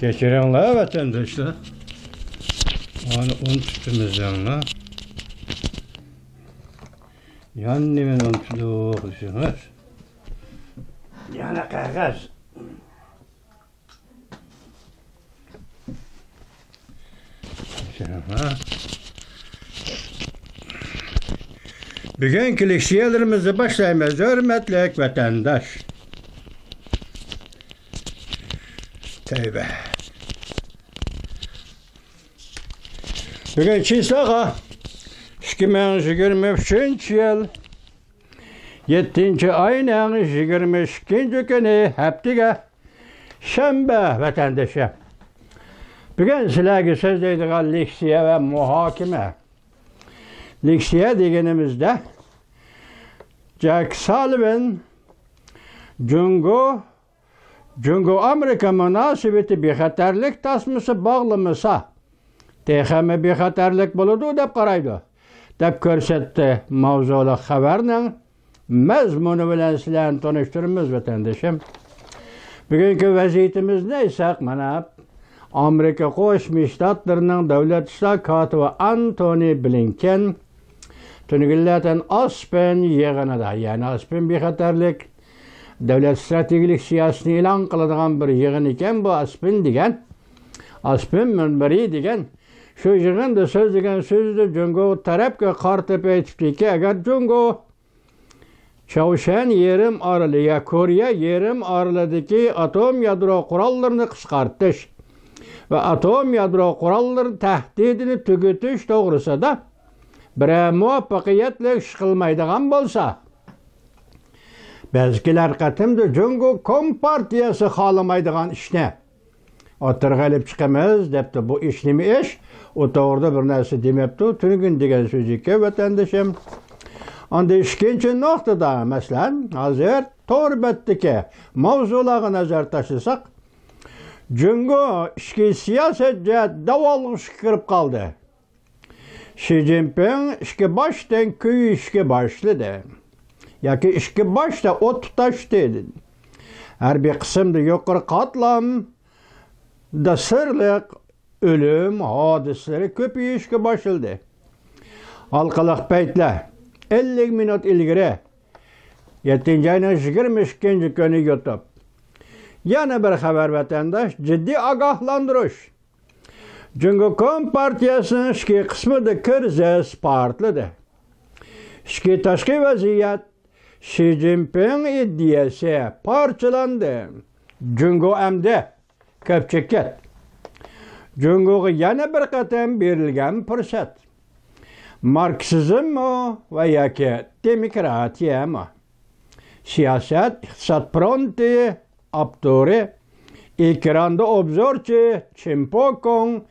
Keçirenler vatandaşlar. Onu un tutumuzdanla. Yannimin un tutuğu okuşunuz. Yana kağız. Bugünkü leksiyalarımızı başlayımız hürmetli vatandaş. Tövbe. Bugün Çisağa 2023 yıl 7. ayının 22. günü haftaga şembe vatandaşım. Bugün sizlerge söz deydiğen leksiya ve muhakeme. Leksiya degenimizde Jack Sullivan Jungo Amerika münasebeti bexatarlik tasması bağlamasa texemi bexatarlik buludu dep qaraydı. Dep körsetdi mavzulu haberinin mezmunu bilen sizlerni tanıştırımız vatandaşım. Bugünkü vaziyetimiz neyse mana Amerika Qo'shma Shtatlarının Davlat ishlar kotibi Antony Blinken tunigillatan Aspen yig'inida, ya'ni Aspen bexatarlik davlat strategik siyosatini e'lon qiladigan bir yig'in ekan bu Aspen minbari degan. Shu yig'inda so'zlagan so'zida Jungo tarafga qartib aytibdiki, agar Jungo Çavuşen yerim oroli, Koreya yerim orolidagi atom yadro qurollarini qisqartirish ve atom yadro qurolları tahdidini tugutish to'g'risida bir muvaffaqiyatli ish qilmaydigan bo'lsa, bazılar qatimda Jungo Kompartiyasi xohlamaydigan ishni o'tirg'a olib chiqamiz debdi. Bu ish nima ish? O to'g'rida bir narsa demabdi. Tugin degan so'z ekan vatandoshim. Onda ikkinchi nuqtada masalan hozir to'g'ribatdagi mavzularga nazar tashlasak, Jungo ichki siyosatga davolg'ish kirib qoldi. Xi Jinping ishga boshdan kuyishga boshladi. Yoki ishga boshda o't tutashdi. Harbiy qismda yuqori qatlamda sirliq o'lim hodisalari ko'payishga boshladi. Halqaliq paytlar 50 minut ilgari 7. ayning 22. kuni YouTube yana bir xabar vatandaş ciddi ogohlantirish. Jungo Kompartiyasining ichki qismida kriz portladi. Ichki tashqi vaziyat Xi Jinping iddiasi parchalandi. Jungo amdi ko'pchikkat. Jungoga yana bir qatam berilgan fursat. Marksizm ve yoki demokratiya mı? Siyaset, iqtisod fronti, abduri, ekranda obzorchi, Chimpokong,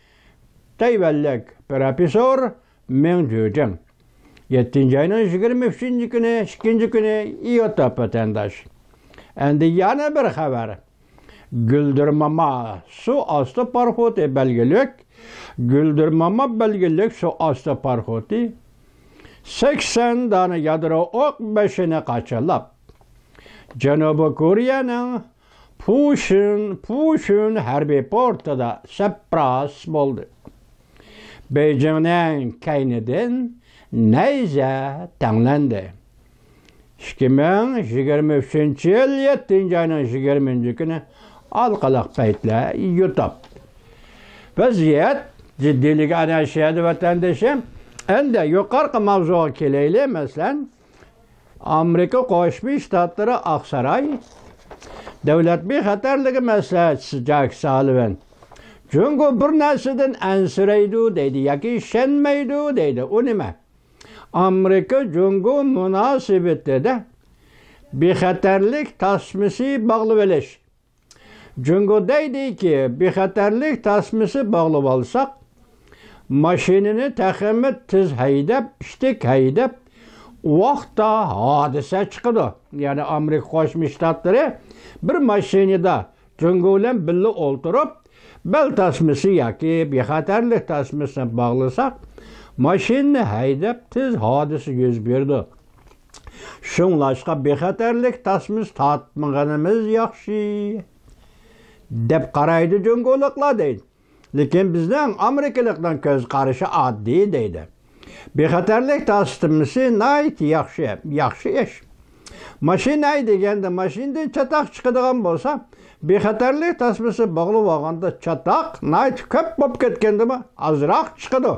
Tayvanlik profesor Meng Zhujing. 7. ayının 23. günü, 2. günü YouTube vatandaş. Endi yana bir haber. Güldürmama su astı parxoti belgelik. Güldürmama belgelik su astı parxoti 80 tane yadro ok beşini kaçırlap Janubi Koreyaning Pushun harbiy portida sapras bo'ldi. Beijingning kaynidan nayza tanlandi. 2023 yıl 7. ayının 20. günü halqaliq paytlar YouTube. Vaziyat ciddiliği anlaşıldı vatandaşım. Endi yuqorqi mavzuga kelaylik. Masalan, Amerika Qo'shma Shtatlari Oqsaroy davlat bexatarligi maslahatchisi Jack Sullivan Jungo bir narsadan ansiraydi deydi yoki ishonmaydi deydi. U nima? Amerika Jungo munosabatida bexatarlik tasmasi bog'lab olish. Jungo deydiki, bexatarlik tasmasi bog'lab olsak, mashinani taximi tiz haydab, ishtik haydab, vaqtda hodisa chiqadi. Yani Amerika Qo'shma Shtatlari bir mashinada Jungo bilan birga o'ltirib, bel tasmasi yoki bexatarlik tasmasini bog'lasak, mashinani haydab tiz hodisa yuz berdi. Shunlashqa bexatarlik tasmasi tatmaganimiz yaxshi. deb qaraydi jungoliklar deydi. Lekin bizning Amerikalikdan ko'z qarashi oddiy deydi. Bexatarlik tasdimisi nayt yaxshi ish. Mashina deganda mashindan chataq chiqadigan bo'lsa, bexatarlik tasmasi bog'lab olganda chataq nayt ko'p bo'lib ketgandimi, azroq chiqadi.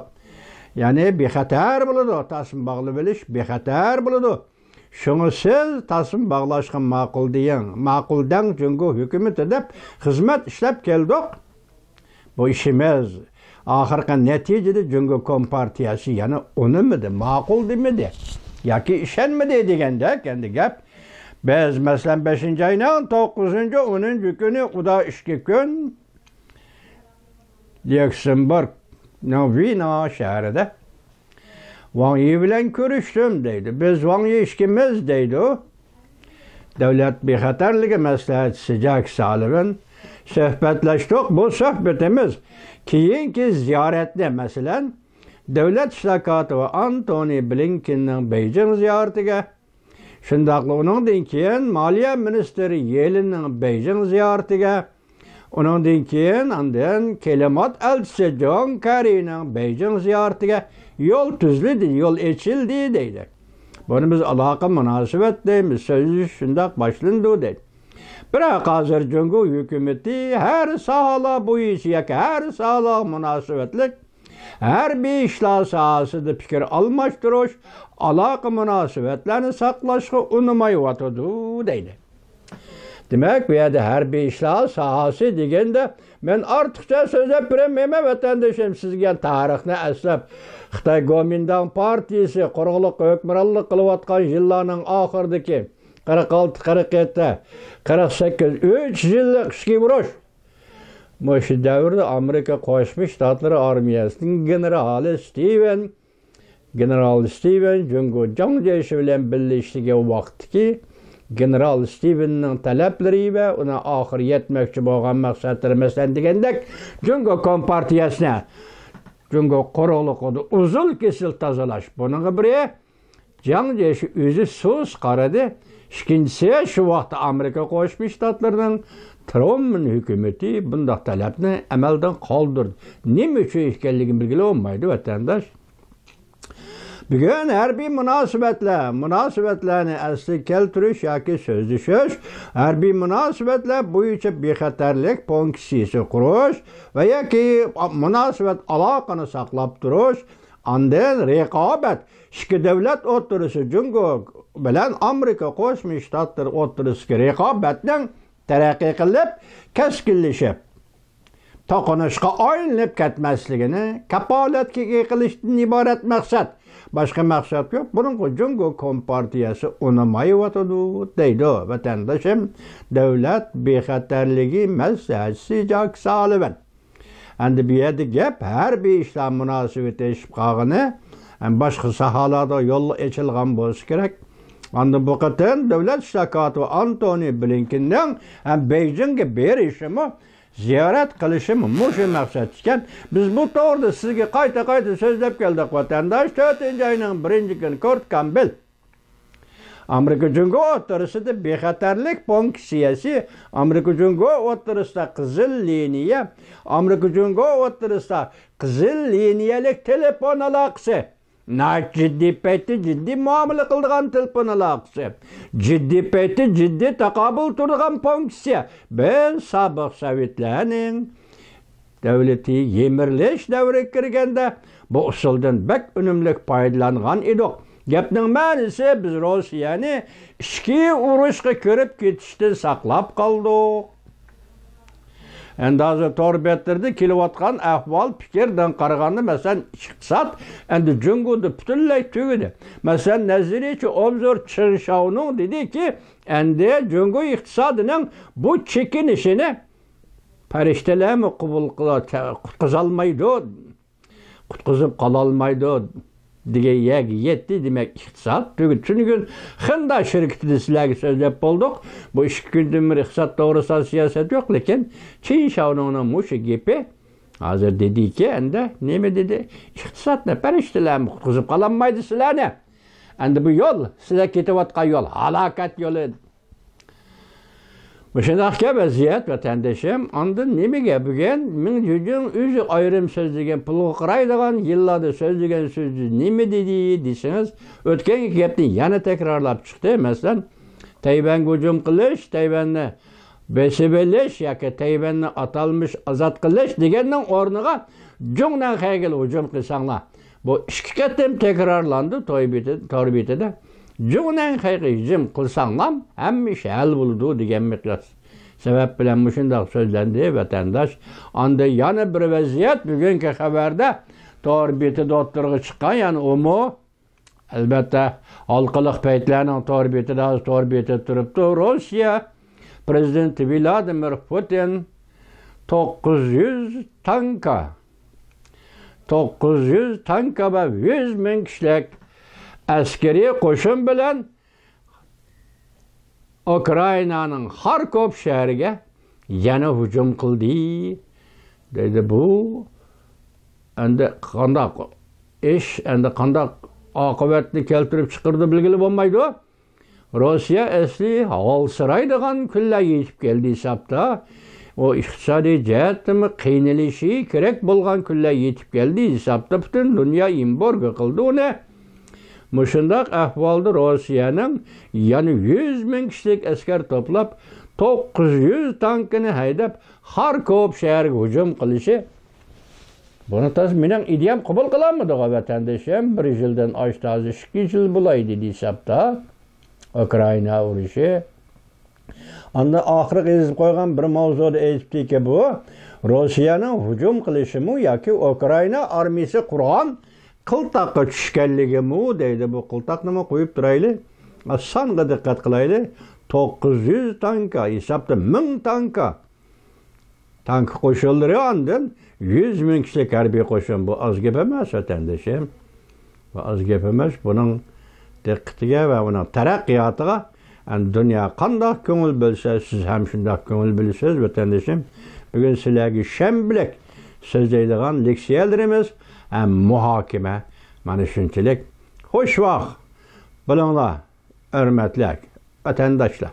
Ya'ni bexatar bo'ladi, tasm bog'lab olish bexatar bo'ladi. Shuni siz tasm bog'lashga ma'qul deyin. Ma'quldan jungo hukumati deb xizmat ishlab keldik. Bu ishimiz oxirgi natijada jungo kompartiyasi yana unimidi, ma'qul demidi yoki ishonmadi deganda endi gap. Biz masalan 5-oyning 9-10 kuni Xudo ishga kun Luxemburg Vino shahrida Wang Yi bilan ko'rishdim deydi. Biz Wang Yi ishkimiz deydi. Davlat bexatarligi maslahatchisi Jack Sullivan suhbatlashdik. Bu suhbatimiz keyingi ziyoratni masalan davlat ishlar kotibi Antony Blinkenning Beijing ziyoratiga, shundaqla uningdan keyin moliya ministri Yelenning Beijing ziyoratiga, uningdan keyin andan kelimat elchisi John Kerryning Beijing ziyoratiga yo'l tuzildi, yo'l ochildi deydi. Buni biz aloqa munosabat deymiz, so'z shundaq boshlandi deydi. Biroq hozir jungo hukumati har soha bo'yicha, har soha munosabatlik harbiy ishlar sohasida fikr almashtirish, aloqa munosabatlarni saqlashga unamayotdi deydi. Demak, bu yerda harbiy ishlar sohasi deganda men ortiqcha so'zlab bermayman vatandoshim, sizga tarixni eslab Xitoy Kuomintang partiyasi quruqlik hukmronlik qilayotgan yillarning oxiridagi 46-47, 48, 3 yillik ishga urush. Shu davrda Amerika Qo'shma Shtatlari armiyasining general Steven jungo jang jeshi bilan birlashishiga vaqtki general Stevenning talablari va uni oxir yetmoqchi bo'lgan maqsadlari masalan degandek jungo kompartiyasini jungo quruqligini uzun kesil tozalash. Buning biri jang jeshi o'zi so'z qaradi. Ikkinchisi shu vaqtda Amerika Qo'shma Shtatlarining Trump hukumati bunday talabni amaldan qoldirdi. Nima uchun ekanligini bilgili olmaydi vatandosh. Bugun harbiy munosabatlarni asli keltirish yoki so'zlashish, harbiy munosabatlar bo'yicha bexatarlik funksiyasi qurish va yoki munosabat aloqani saqlab turish, andan raqobat ikki davlat o'rtasida jungo bilan Amerika Qo'shma Shtatlari o'rtasidagi raqobatning taraqqiy qilib, kaskinlashib, to'qinishga aylanib ketmasligini kapolatga qilishdan iborat maqsad. Boshqa maqsad yo'q. Buning jungo kompartiyasi unamayotdi deydi vatandoshim davlat bexatarligi maslahatchisi Jack Sullivan. Endi bu yerda gap harbiy ishlar munosabati ishib qolgani, boshqa sohalarda yo'l ochilgan bo'lsa kerak. Endi bu qator davlat ishlar kotibi Antony Blinkenning Beijingga berishimi, ziyorat qilishimi shu maqsad ekan. Biz bu to'g'rida sizga qayta so'zlab keldik vatandosh. 4-oyning 1-kuni Kurt Campbell Amerika jungo o'rtasida bexatarlik funksiyasi, Amerika jungo o'rtasida qizil liniya, Amerika jungo o'rtasida qizil liniyalik telefon aloqasi, ciddi paytda ciddi muomala qiladigan telefon aloqasi, ciddi paytda ciddi taqobil turadigan funksiya. Biz sobiq Sovetlarning davlati yemirilish davriga kirganda bu usuldan bak unumli foydalangan edik. Gapning ma'nosi biz Rossiyani ichki urushga kirib ketishdan saqlab qoldik. Endi hozir to'rbetlarda kelayotgan ahvol fikrdan qaraganda masalan iqtisod endi jungoda butunlay tugadi. Masalan nazariyachi Obzor Chinshovning dediki, endi jungo iqtisodining bu chekinishini farishtalarmi qabul qilolmaydi, qutqizib qololmaydi degan yetdi demak iqtisod tugadi. Chunki Xinda shirkatida sizlarga so'zlab bo'ldik. Bu 2 kundan beri iqtisod to'g'risida siyosat yo'q, lekin Chinshovning mushu gapi hozir dediki, endi nima dedi? Iqtisodni farishtalarmi qutqizib qololmaydi sizlarni. Endi bu yo'l, sizlar ketayotgan yo'l halokat yo'li. Müşendaqqa vaziyat vatandaşım, ondan nimaga bugun men jujun o'zi ayrim so'z degan pulga qaraydigan yillarda so'z degan so'zni nima dedi desangiz, o'tgan gapni yana takrorlab chiqdi. Masalan, Tayvanga hujum qilish, Tayvanni besibelish yoki Tayvanni atalmış azod qilish deganning o'rniga jungdan qaygil hujum qilsanglar. Bu ikki qatim takrorlandi torbitida. Jungdan qaygil hujum qilsanglar, hamma ish hal bo'ldi degan miqyos. Sebep bilen muşundaq sözlendi vatandaş. Anda yana bir vaziyat bugünkü xabarda torbitida o'ttirg'i chiqqan, yani umu albatta halqalıq paytlarning torbitida turibdi. Rossiya prezidenti Vladimir Putin 900 tanka ve 100 ming kishilik askeri qo'shin bilan Ukrayna'nın Kharkov şehriga yana hücum qildi. Dedi bu endi qandaq ish, endi qandaq oqibatni keltirib chiqirdi bilgili bo'lmaydi. Rossiya asli holsiraydigan kunlar yetib keldi hisobda. O iqtisodiy jihatdan qiynalishi kerak bo'lgan kunlar yetib keldi hisobda. Butun dunyo embargo qildi uni. Muşundaq ahvalda Rossiyaning yani 100 ming kishilik askar to'plab 900 tankini haydab Kharkov shahriga hujum qilishi, buni mening ideyam qabul qilamidi vatandoshim? 1 yildan oshdi, 2 yil bo'laydi hisobda Ukraina urushi. Anda oxirgi ezib qo'ygan bir mavzuda aytdiki, bu Rossiyaning hujum qilishimi yoki Ukraina armiyasi qurgan qıltaqqa tushganligi mu deydi. Bu qıltaq nima qo'yib turayli? Songa diqqat qilayli. 900 tanka, hisobda 1000 tanka. Tank qo'shinlari ondan 100 ming kishilik harbiy qo'shin. Bu oz gap emas vatandoshim. Bu oz gap emas. Buning diqqatiga va uning taraqqiyotiga dunyo qanday ko'ngil bo'lsa, siz ham shunday ko'ngil bilasiz vatandoshim. Bugun sizlarga shanbilak so'zlaydigan leksiyalarimiz muhokama mana shunchalik. Xo'sh vaqt. Bilinglar, hurmatli vatandoshlar.